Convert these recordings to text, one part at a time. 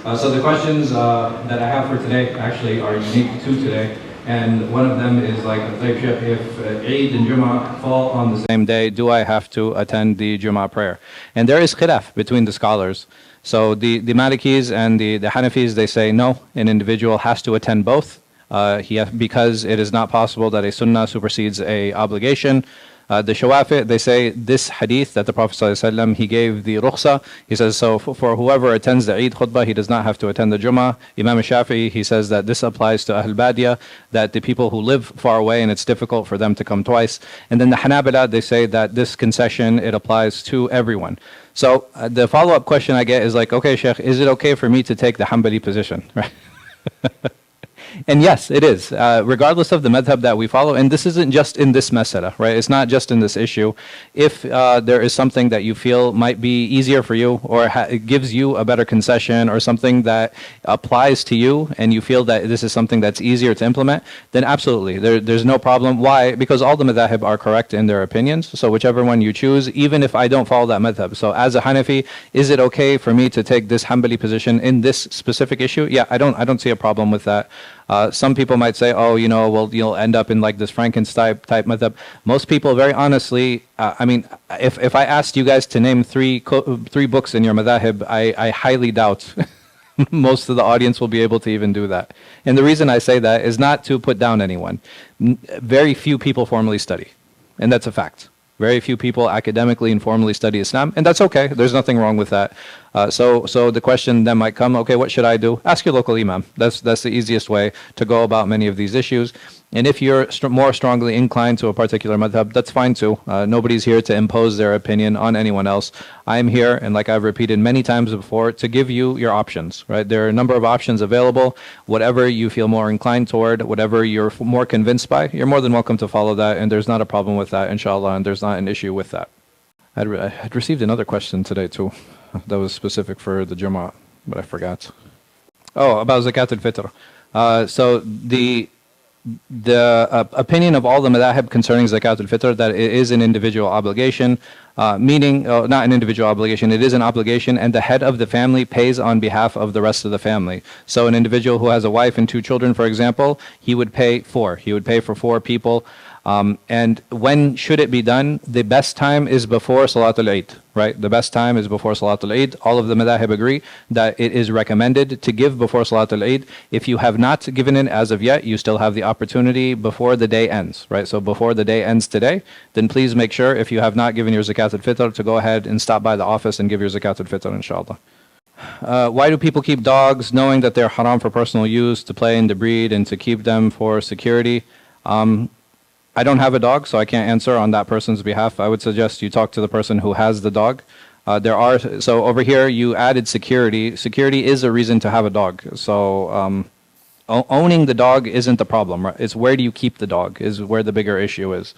So the questions that I have for today actually are unique to today. And one of them is like, if Eid and Jummah fall on the same day, do I have to attend the Jummah prayer? And there is khilaf between the scholars. So the Malikis and the Hanafis, they say no, an individual has to attend both. Because it is not possible that a sunnah supersedes a obligation. The Shawafi, they say this hadith that the Prophet ﷺ, he gave the rukhsa. He says, so for whoever attends the Eid khutbah, he does not have to attend the Jummah. Imam Shafi'i, he says that this applies to Ahl Badiyah, that the people who live far away and it's difficult for them to come twice. And then the Hanabila, they say that this concession, it applies to everyone. So the follow-up question I get is like, okay, Sheikh, is it okay for me to take the Hanbali position? Right? And yes, it is, regardless of the madhab that we follow. And this isn't just in this masala, right? It's not just in this issue. If there is something that you feel might be easier for you, or it gives you a better concession, or something that applies to you, and you feel that this is something that's easier to implement, then absolutely, there's no problem. Why? Because all the madhab are correct in their opinions. So whichever one you choose, even if I don't follow that madhab. So as a Hanafi, is it okay for me to take this Hanbali position in this specific issue? Yeah, I don't see a problem with that. Some people might say, oh, well, you'll end up in like this Frankenstein type madhab. Most people, very honestly, I mean, if I asked you guys to name three books in your madhab, I highly doubt most of the audience will be able to even do that. And the reason I say that is not to put down anyone. Very few people formally study, and that's a fact. Very few people academically and formally study Islam, and that's okay. There's nothing wrong with that. So the question then might come, okay, what should I do? Ask your local imam. That's the easiest way to go about many of these issues. And if you're more strongly inclined to a particular madhab, that's fine too. Nobody's here to impose their opinion on anyone else. I am here, and like I've repeated many times before, to give you your options, right? There are a number of options available. Whatever you feel more inclined toward, whatever you're more convinced by, you're more than welcome to follow that, and there's not a problem with that, inshallah, and there's not an issue with that. I had received another question today too that was specific for the Jummah, but I forgot. Oh, about Zakat al-Fitr. So the opinion of all the madhahib concerning Zakat al-Fitr, that it is an individual obligation, meaning, not an individual obligation, it is an obligation, and the head of the family pays on behalf of the rest of the family. So an individual who has a wife and 2 children, for example, he would pay 4. He would pay for 4 people. And when should it be done? The best time is before Salatul Eid, right? The best time is before Salatul Eid. All of the madhahib agree that it is recommended to give before Salatul Eid. If you have not given it as of yet, you still have the opportunity before the day ends, right? So before the day ends today, then please make sure, if you have not given your Zakat al-Fitr, to go ahead and stop by the office and give your Zakat al-Fitr, inshallah. Why do people keep dogs knowing that they're haram for personal use, to play and to breed, and to keep them for security? I don't have a dog, so I can't answer on that person's behalf. I would suggest you talk to the person who has the dog. So over here you added security. Security is a reason to have a dog. So owning the dog isn't the problem, right? It's where do you keep the dog is where the bigger issue is.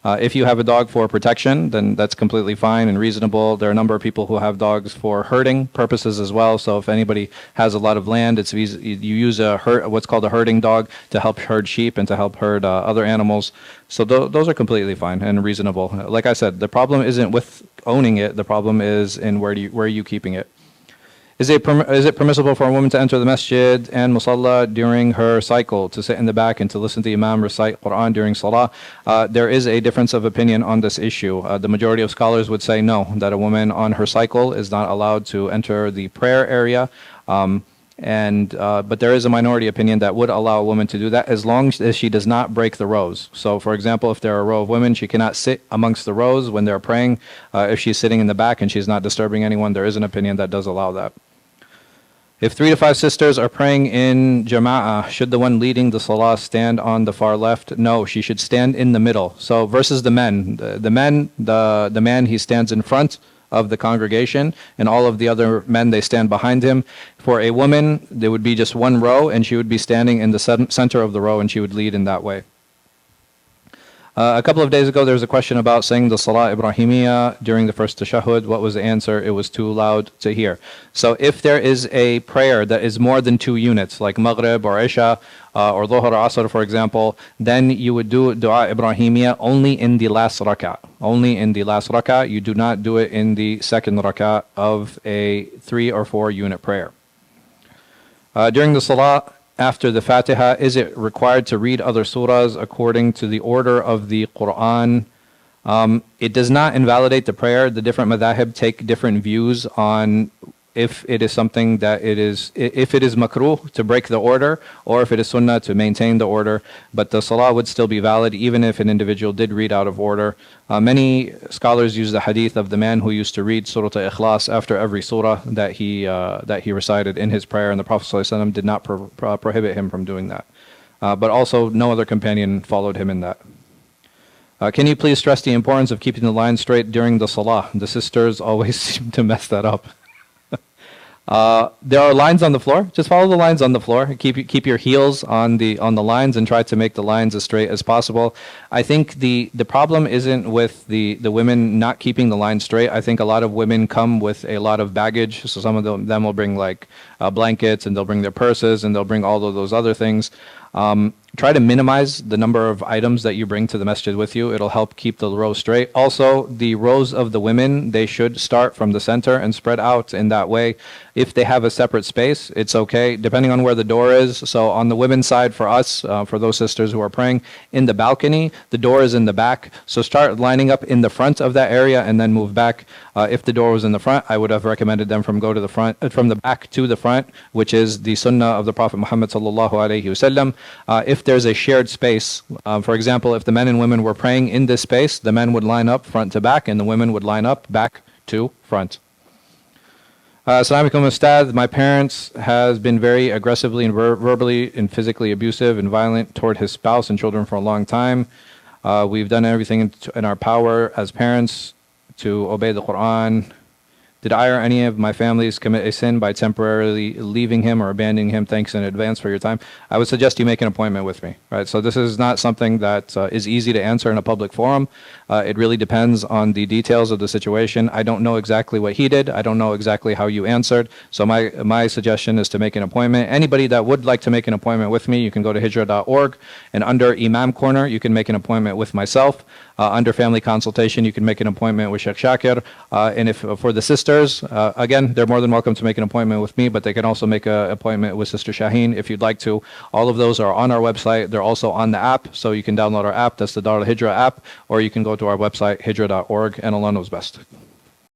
If you have a dog for protection, then that's completely fine and reasonable. There are a number of people who have dogs for herding purposes as well. So if anybody has a lot of land, it's easy, you use what's called a herding dog to help herd sheep and to help herd other animals. So those are completely fine and reasonable. Like I said, the problem isn't with owning it. The problem is in where are you keeping it. Is it permissible for a woman to enter the masjid and musalla during her cycle, to sit in the back and to listen to Imam recite Quran during salah? There is a difference of opinion on this issue. The majority of scholars would say no, that a woman on her cycle is not allowed to enter the prayer area. But there is a minority opinion that would allow a woman to do that as long as she does not break the rows. So for example, if there are a row of women, she cannot sit amongst the rows when they're praying. If she's sitting in the back and she's not disturbing anyone, there is an opinion that does allow that. If 3 to 5 sisters are praying in jama'ah, should the one leading the salah stand on the far left? No, she should stand in the middle. So versus the men, the man, he stands in front of the congregation, and all of the other men, they stand behind him. For a woman, there would be just one row, and she would be standing in the center of the row, and she would lead in that way. A couple of days ago, there was a question about saying the Salah Ibrahimiyya during the first tashahhud. What was the answer? It was too loud to hear. So if there is a prayer that is more than 2 units, like Maghrib or Isha or Dhuhr or Asr, for example, then you would do Dua Ibrahimiyya only in the last rak'ah. Only in the last rak'ah. You do not do it in the second rak'ah of a 3 or 4 unit prayer. During the salah, after the Fatiha, is it required to read other surahs according to the order of the Quran? It does not invalidate the prayer. The different madhahib take different views on if it is something that if it is makruh to break the order, or if it is sunnah to maintain the order. But the salah would still be valid even if an individual did read out of order. Many scholars use the hadith of the man who used to read Surah Al-Ikhlas after every surah that he recited in his prayer, and the Prophet ﷺ did not prohibit him from doing that. But also no other companion followed him in that. Can you please stress the importance of keeping the line straight during the salah? The sisters always seem to mess that up. There are lines on the floor. Just follow the lines on the floor. Keep your heels on the lines and try to make the lines as straight as possible. I think the problem isn't with the women not keeping the line straight. I think a lot of women come with a lot of baggage. So some of them will bring like blankets, and they'll bring their purses, and they'll bring all of those other things. Try to minimize the number of items that you bring to the masjid with you. It'll help keep the row straight. Also, the rows of the women, they should start from the center and spread out in that way. If they have a separate space, it's okay, depending on where the door is. So on the women's side, for us, for those sisters who are praying, in the balcony, the door is in the back. So start lining up in the front of that area and then move back. If the door was in the front, I would have recommended them from the back to the front, which is the sunnah of the Prophet Muhammad sallallahu alaihi wasallam. If there's a shared space, for example, if the men and women were praying in this space, the men would line up front to back, and the women would line up back to front. Assalamu alaikum, Ustad. My parents has been very aggressively and verbally and physically abusive and violent toward his spouse and children for a long time. We've done everything in our power as parents to obey the Quran. Did I or any of my families commit a sin by temporarily leaving him or abandoning him? Thanks in advance for your time. I would suggest you make an appointment with me, right? So this is not something that is easy to answer in a public forum. It really depends on the details of the situation. I don't know exactly what he did. I don't know exactly how you answered. So my suggestion is to make an appointment. Anybody that would like to make an appointment with me, you can go to hijrah.org, and under Imam Corner, you can make an appointment with myself. Under Family Consultation, you can make an appointment with Sheikh Shakir. And if for the sisters, again, they're more than welcome to make an appointment with me, but they can also make an appointment with Sister Shaheen if you'd like to. All of those are on our website. They're also on the app, so you can download our app. That's the Al-Hijrah app, or you can go to our website, hijrah.org, and Allah knows best.